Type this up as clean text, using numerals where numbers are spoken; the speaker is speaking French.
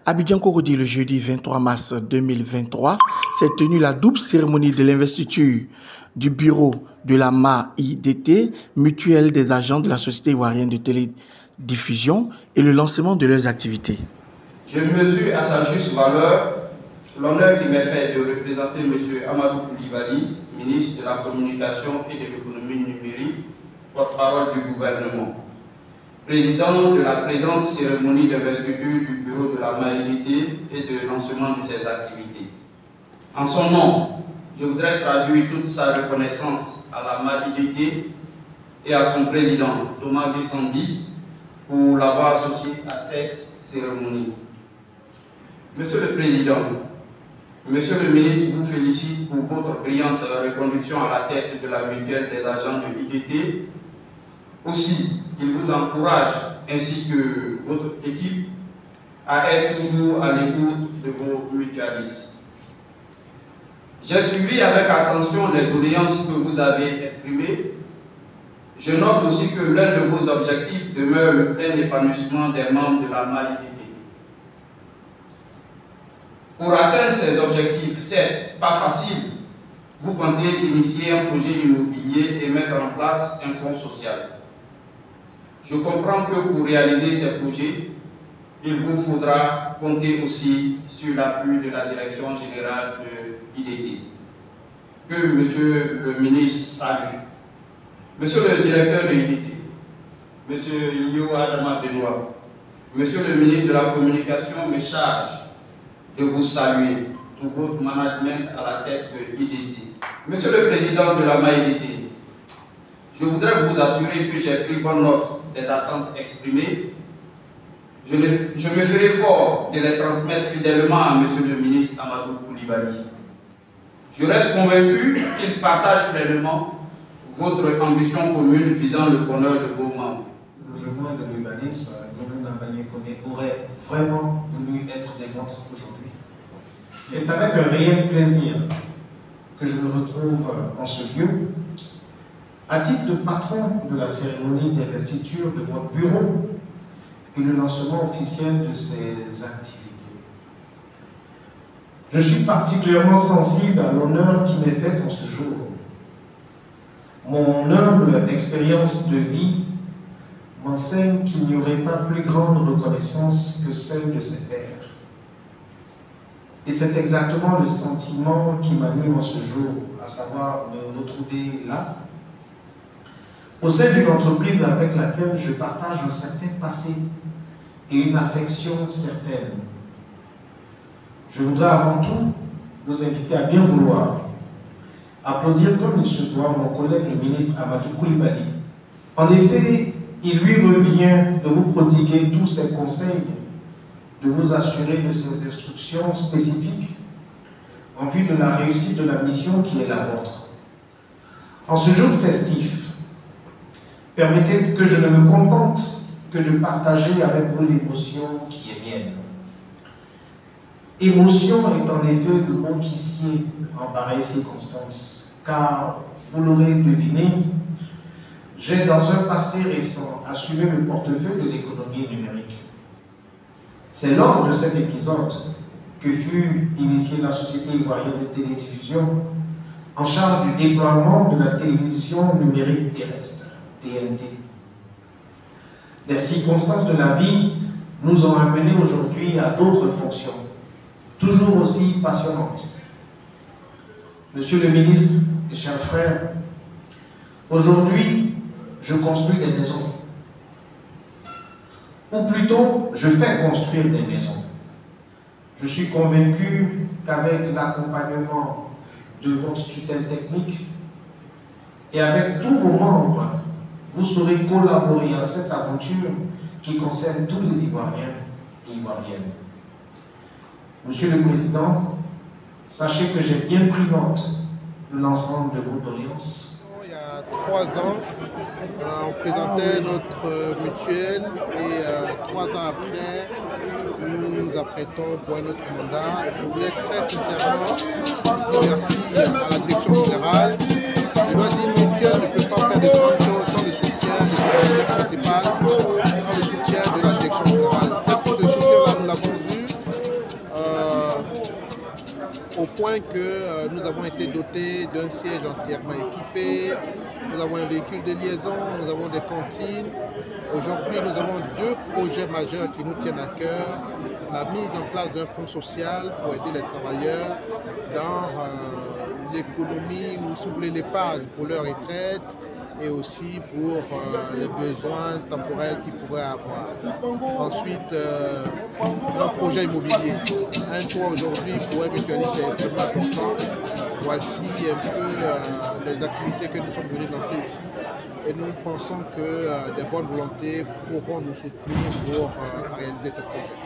Abidjan Cocody, le jeudi 23 mars 2023, s'est tenue la double cérémonie de l'investiture du bureau de la MAIDT, mutuelle des agents de la Société ivoirienne de télédiffusion, et le lancement de leurs activités. Je mesure à sa juste valeur l'honneur qui m'est fait de représenter M. Amadou Koulibaly, ministre de la Communication et de l'Économie numérique, porte-parole du gouvernement, président de la présente cérémonie d'investiture du bureau de la MAIDT et de lancement de ses activités. En son nom, je voudrais traduire toute sa reconnaissance à la MAIDT et à son président, Thomas Gissambi, pour l'avoir associé à cette cérémonie. Monsieur le Président, Monsieur le Ministre vous félicite pour votre brillante reconduction à la tête de la mutuelle des agents de l'IDT. Aussi, il vous encourage, ainsi que votre équipe, à être toujours à l'écoute de vos mutualistes. J'ai suivi avec attention les doléances que vous avez exprimées. Je note aussi que l'un de vos objectifs demeure le plein épanouissement des membres de la MAIDT. Pour atteindre ces objectifs, certes pas faciles, vous comptez initier un projet immobilier et mettre en place un fonds social. Je comprends que pour réaliser ces projets, il vous faudra compter aussi sur l'appui de la Direction générale de l'IDT, que Monsieur le ministre salue. Monsieur le directeur de l'IDT, Monsieur Yo Adama Benoît, Monsieur le ministre de la Communication me charge de vous saluer pour votre management à la tête de l'IDT. Monsieur le Président de la MAIDT, je voudrais vous assurer que j'ai pris bonne note des attentes exprimées. Je me ferai fort de les transmettre fidèlement à Monsieur le ministre Amadou Koulibaly. Je reste convaincu qu'il partage pleinement votre ambition commune visant le bonheur de vos membres. Le journal de l'urbanisme, aurait vraiment voulu être des vôtres aujourd'hui. C'est avec un réel plaisir que je me retrouve en ce lieu, à titre de patron de la cérémonie d'investiture de votre bureau et le lancement officiel de ses activités. Je suis particulièrement sensible à l'honneur qui m'est fait en ce jour. Mon humble expérience de vie m'enseigne qu'il n'y aurait pas plus grande reconnaissance que celle de ses pairs. Et c'est exactement le sentiment qui m'anime en ce jour, à savoir me retrouver là, au sein d'une entreprise avec laquelle je partage un certain passé et une affection certaine. Je voudrais avant tout vous inviter à bien vouloir applaudir comme il se doit mon collègue le ministre Amadou Koulibaly. En effet, il lui revient de vous prodiguer tous ses conseils, de vous assurer de ses instructions spécifiques en vue de la réussite de la mission qui est la vôtre. En ce jour festif, permettez que je ne me contente que de partager avec vous l'émotion qui est mienne. Émotion est en effet le mot qui sied en pareille circonstance, car, vous l'aurez deviné, j'ai dans un passé récent assumé le portefeuille de l'économie numérique. C'est lors de cet épisode que fut initiée la Société ivoirienne de télédiffusion en charge du déploiement de la télévision numérique terrestre, TNT. Les circonstances de la vie nous ont amenés aujourd'hui à d'autres fonctions, toujours aussi passionnantes. Monsieur le ministre et chers frères, aujourd'hui, je construis des maisons. Ou plutôt, je fais construire des maisons. Je suis convaincu qu'avec l'accompagnement de votre tutelle technique et avec tous vos membres, vous saurez collaborer à cette aventure qui concerne tous les Ivoiriens et Ivoiriennes. Monsieur le Président, sachez que j'ai bien pris note de l'ensemble de vos doléances. Il y a 3 ans, on présentait notre mutuelle et 3 ans après, nous nous apprêtons pour un autre mandat. Je voulais très sincèrement remercier à la direction générale. Je dois dire que une mutuelle ne peut pas faire de grandes choses sans le soutien de la principale, sans le soutien de la direction générale. Ce soutien-là, nous l'avons vu point que nous avons été dotés d'un siège entièrement équipé, nous avons un véhicule de liaison, nous avons des cantines. Aujourd'hui, nous avons 2 projets majeurs qui nous tiennent à cœur. La mise en place d'un fonds social pour aider les travailleurs dans l'économie ou si vous voulez l'épargne pour leur retraite et aussi pour les besoins temporels qu'ils pourraient avoir. Ensuite, un projet immobilier. Un toit aujourd'hui pour un mutualiste est extrêmement important. Voici un peu les activités que nous sommes venus lancer ici. Et nous pensons que des bonnes volontés pourront nous soutenir pour réaliser ce projet.